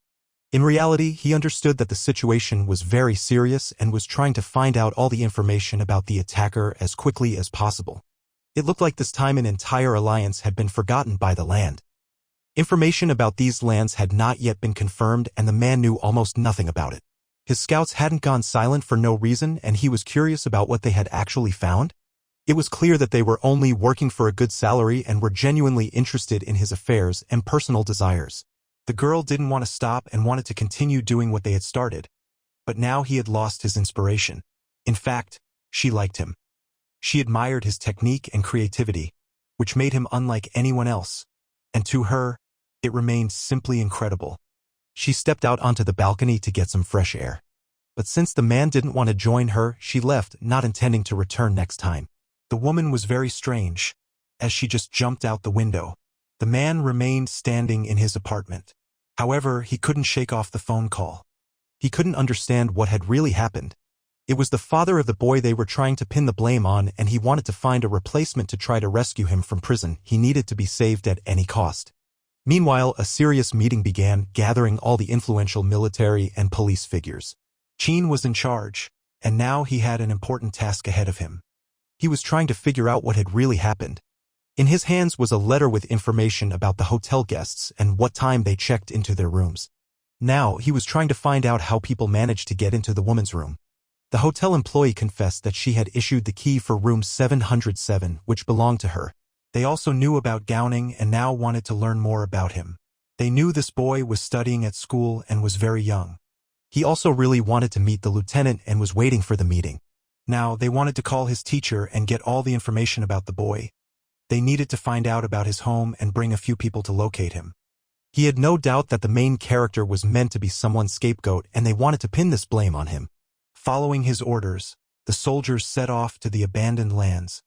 In reality, he understood that the situation was very serious and was trying to find out all the information about the attacker as quickly as possible. It looked like this time an entire alliance had been forgotten by the land. Information about these lands had not yet been confirmed, and the man knew almost nothing about it. His scouts hadn't gone silent for no reason, and he was curious about what they had actually found. It was clear that they were only working for a good salary and were genuinely interested in his affairs and personal desires. The girl didn't want to stop and wanted to continue doing what they had started. But now he had lost his inspiration. In fact, she liked him. She admired his technique and creativity, which made him unlike anyone else. And to her, it remained simply incredible. She stepped out onto the balcony to get some fresh air. But since the man didn't want to join her, she left, not intending to return next time. The woman was very strange, as she just jumped out the window. The man remained standing in his apartment. However, he couldn't shake off the phone call. He couldn't understand what had really happened. It was the father of the boy they were trying to pin the blame on, and he wanted to find a replacement to try to rescue him from prison. He needed to be saved at any cost. Meanwhile, a serious meeting began, gathering all the influential military and police figures. Chin was in charge, and now he had an important task ahead of him. He was trying to figure out what had really happened. In his hands was a letter with information about the hotel guests and what time they checked into their rooms. Now, he was trying to find out how people managed to get into the woman's room. The hotel employee confessed that she had issued the key for room 707, which belonged to her. They also knew about Gowning and now wanted to learn more about him. They knew this boy was studying at school and was very young. He also really wanted to meet the lieutenant and was waiting for the meeting. Now, they wanted to call his teacher and get all the information about the boy. They needed to find out about his home and bring a few people to locate him. He had no doubt that the main character was meant to be someone's scapegoat, and they wanted to pin this blame on him. Following his orders, the soldiers set off to the abandoned lands.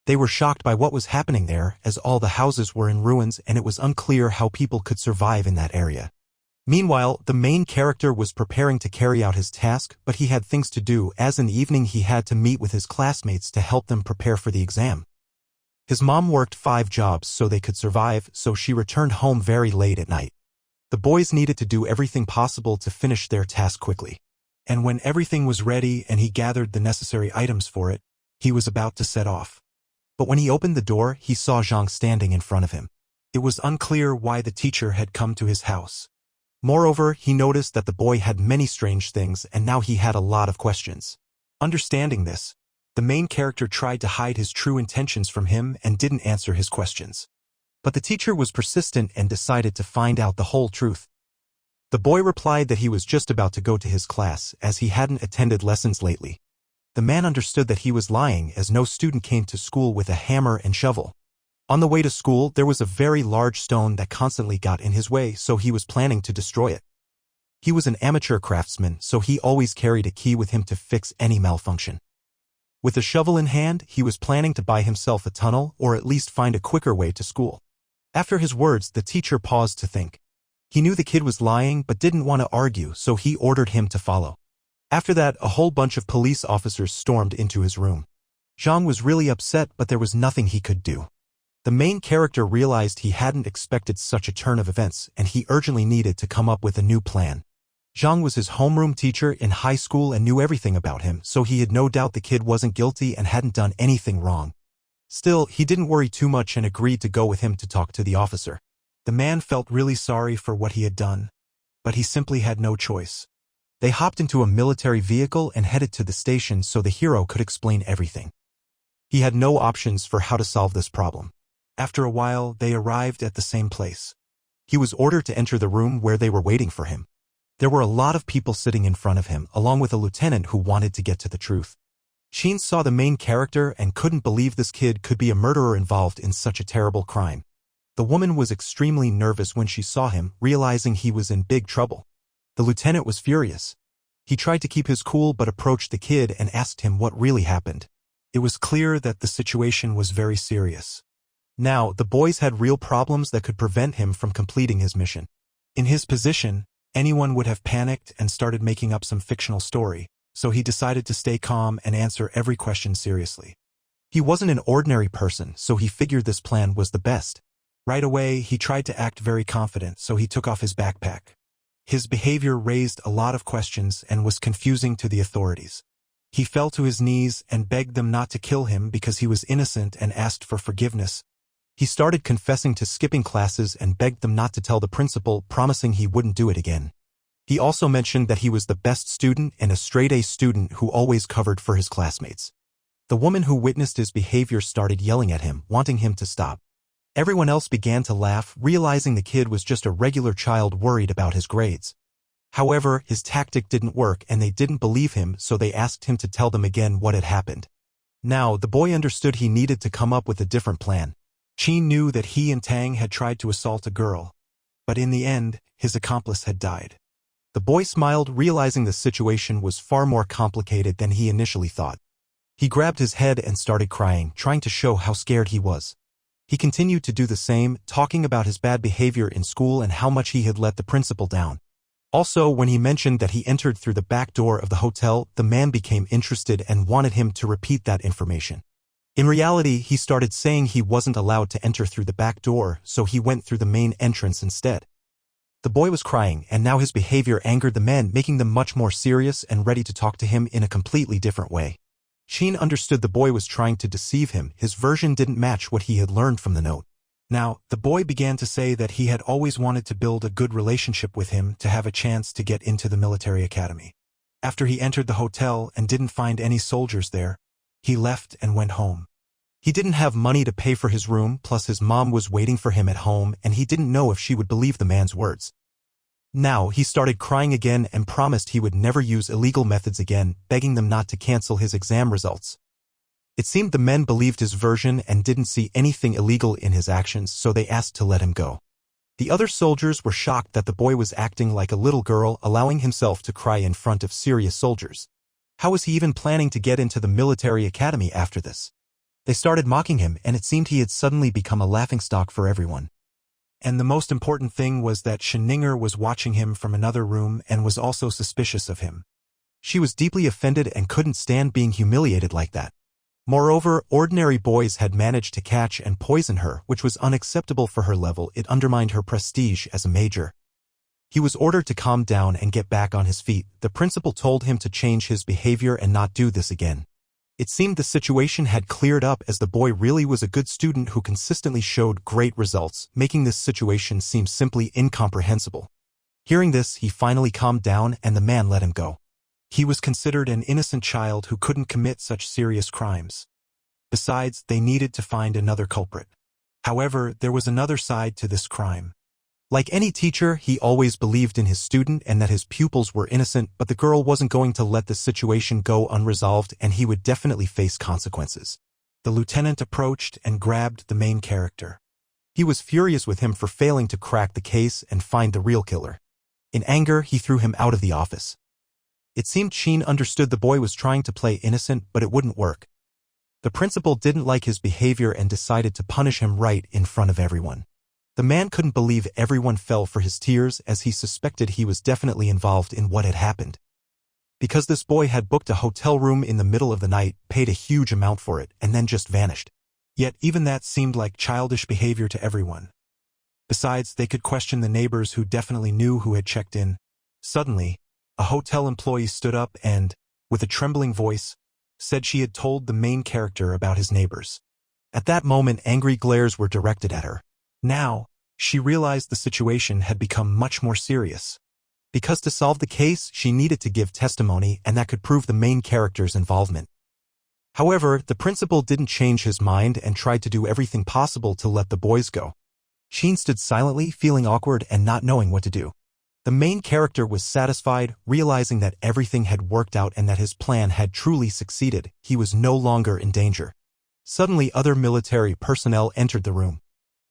They were shocked by what was happening there, as all the houses were in ruins and it was unclear how people could survive in that area. Meanwhile, the main character was preparing to carry out his task, but he had things to do, as in the evening he had to meet with his classmates to help them prepare for the exam. His mom worked 5 jobs so they could survive, so she returned home very late at night. The boys needed to do everything possible to finish their task quickly. And when everything was ready and he gathered the necessary items for it, he was about to set off. But when he opened the door, he saw Zhang standing in front of him. It was unclear why the teacher had come to his house. Moreover, he noticed that the boy had many strange things, and now he had a lot of questions. Understanding this, the main character tried to hide his true intentions from him and didn't answer his questions. But the teacher was persistent and decided to find out the whole truth. The boy replied that he was just about to go to his class, as he hadn't attended lessons lately. The man understood that he was lying, as no student came to school with a hammer and shovel. On the way to school, there was a very large stone that constantly got in his way, so he was planning to destroy it. He was an amateur craftsman, so he always carried a key with him to fix any malfunction. With a shovel in hand, he was planning to buy himself a tunnel, or at least find a quicker way to school. After his words, the teacher paused to think. He knew the kid was lying but didn't want to argue, so he ordered him to follow. After that, a whole bunch of police officers stormed into his room. Zhang was really upset, but there was nothing he could do. The main character realized he hadn't expected such a turn of events, and he urgently needed to come up with a new plan. Zhang was his homeroom teacher in high school and knew everything about him, so he had no doubt the kid wasn't guilty and hadn't done anything wrong. Still, he didn't worry too much and agreed to go with him to talk to the officer. The man felt really sorry for what he had done, but he simply had no choice. They hopped into a military vehicle and headed to the station so the hero could explain everything. He had no options for how to solve this problem. After a while, they arrived at the same place. He was ordered to enter the room where they were waiting for him. There were a lot of people sitting in front of him, along with a lieutenant who wanted to get to the truth. Chin saw the main character and couldn't believe this kid could be a murderer involved in such a terrible crime. The woman was extremely nervous when she saw him, realizing he was in big trouble. The lieutenant was furious. He tried to keep his cool but approached the kid and asked him what really happened. It was clear that the situation was very serious. Now, the boys had real problems that could prevent him from completing his mission. In his position, anyone would have panicked and started making up some fictional story, so he decided to stay calm and answer every question seriously. He wasn't an ordinary person, so he figured this plan was the best. Right away, he tried to act very confident, so he took off his backpack. His behavior raised a lot of questions and was confusing to the authorities. He fell to his knees and begged them not to kill him because he was innocent and asked for forgiveness. He started confessing to skipping classes and begged them not to tell the principal, promising he wouldn't do it again. He also mentioned that he was the best student and a straight-A student who always covered for his classmates. The woman who witnessed his behavior started yelling at him, wanting him to stop. Everyone else began to laugh, realizing the kid was just a regular child worried about his grades. However, his tactic didn't work and they didn't believe him, so they asked him to tell them again what had happened. Now, the boy understood he needed to come up with a different plan. Qin knew that he and Tang had tried to assault a girl, but in the end, his accomplice had died. The boy smiled, realizing the situation was far more complicated than he initially thought. He grabbed his head and started crying, trying to show how scared he was. He continued to do the same, talking about his bad behavior in school and how much he had let the principal down. Also, when he mentioned that he entered through the back door of the hotel, the man became interested and wanted him to repeat that information. In reality, he started saying he wasn't allowed to enter through the back door, so he went through the main entrance instead. The boy was crying, and now his behavior angered the men, making them much more serious and ready to talk to him in a completely different way. Qin understood the boy was trying to deceive him. His version didn't match what he had learned from the note. Now, the boy began to say that he had always wanted to build a good relationship with him to have a chance to get into the military academy. After he entered the hotel and didn't find any soldiers there, he left and went home. He didn't have money to pay for his room, plus his mom was waiting for him at home and he didn't know if she would believe the man's words. Now, he started crying again and promised he would never use illegal methods again, begging them not to cancel his exam results. It seemed the men believed his version and didn't see anything illegal in his actions, so they asked to let him go. The other soldiers were shocked that the boy was acting like a little girl, allowing himself to cry in front of serious soldiers. How was he even planning to get into the military academy after this? They started mocking him, and it seemed he had suddenly become a laughingstock for everyone. And the most important thing was that Sheninger was watching him from another room and was also suspicious of him. She was deeply offended and couldn't stand being humiliated like that. Moreover, ordinary boys had managed to catch and poison her, which was unacceptable for her level. It undermined her prestige as a major. He was ordered to calm down and get back on his feet. The principal told him to change his behavior and not do this again. It seemed the situation had cleared up as the boy really was a good student who consistently showed great results, making this situation seem simply incomprehensible. Hearing this, he finally calmed down and the man let him go. He was considered an innocent child who couldn't commit such serious crimes. Besides, they needed to find another culprit. However, there was another side to this crime. Like any teacher, he always believed in his student and that his pupils were innocent, but the girl wasn't going to let the situation go unresolved and he would definitely face consequences. The lieutenant approached and grabbed the main character. He was furious with him for failing to crack the case and find the real killer. In anger, he threw him out of the office. It seemed Qin understood the boy was trying to play innocent, but it wouldn't work. The principal didn't like his behavior and decided to punish him right in front of everyone. The man couldn't believe everyone fell for his tears as he suspected he was definitely involved in what had happened. Because this boy had booked a hotel room in the middle of the night, paid a huge amount for it, and then just vanished. Yet even that seemed like childish behavior to everyone. Besides, they could question the neighbors who definitely knew who had checked in. Suddenly, a hotel employee stood up and, with a trembling voice, said she had told the main character about his neighbors. At that moment, angry glares were directed at her. Now, she realized the situation had become much more serious. Because to solve the case, she needed to give testimony and that could prove the main character's involvement. However, the principal didn't change his mind and tried to do everything possible to let the boys go. Qin stood silently, feeling awkward and not knowing what to do. The main character was satisfied, realizing that everything had worked out and that his plan had truly succeeded. He was no longer in danger. Suddenly, other military personnel entered the room.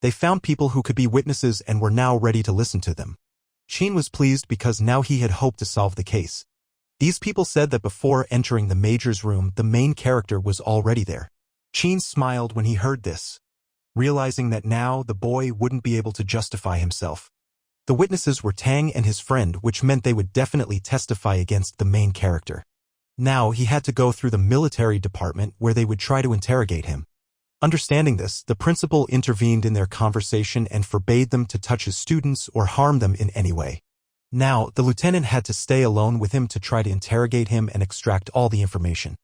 They found people who could be witnesses and were now ready to listen to them. Qin was pleased because now he had hoped to solve the case. These people said that before entering the major's room, the main character was already there. Qin smiled when he heard this, realizing that now the boy wouldn't be able to justify himself. The witnesses were Tang and his friend, which meant they would definitely testify against the main character. Now he had to go through the military department where they would try to interrogate him. Understanding this, the principal intervened in their conversation and forbade them to touch his students or harm them in any way. Now, the lieutenant had to stay alone with him to try to interrogate him and extract all the information.